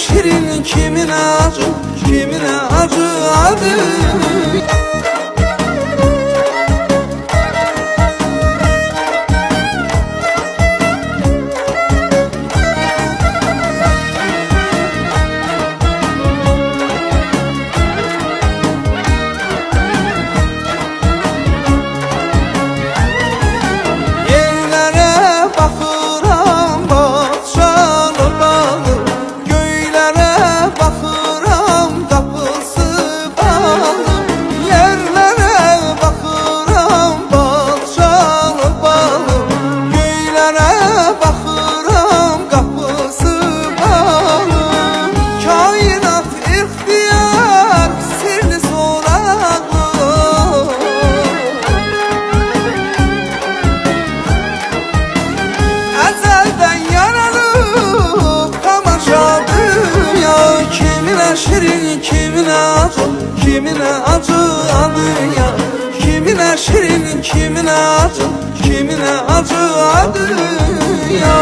şirin, kimine acı, kimine acı. Şirin, kimine acı, kimine acı adı ya. Kimine şirin, kimine acı, kimine acı adı ya.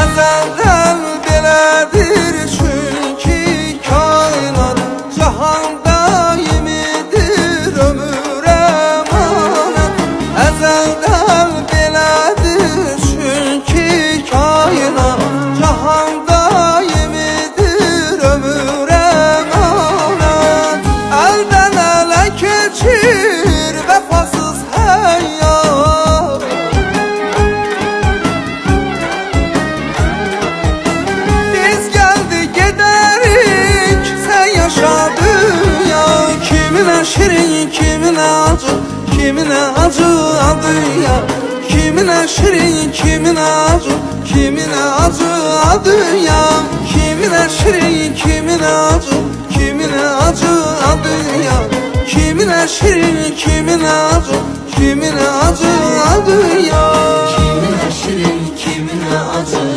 Ezelden belədir çünkü kainat, cahan daimidir ömür emanet. Ezelden belədir çünkü kainat, cahan daimidir ömür emanet. Elden ele geçir vefasız hayat, şirin, kimine acı, kimine acı adı ya. Kimine şirin, kimine acı, kimine acı adı ya. Kimine şirin, kimine acı, kimine acı adı ya. Kimine şirin, kimine acı, kimine acı adı ya. Kimine şirin, kimine acı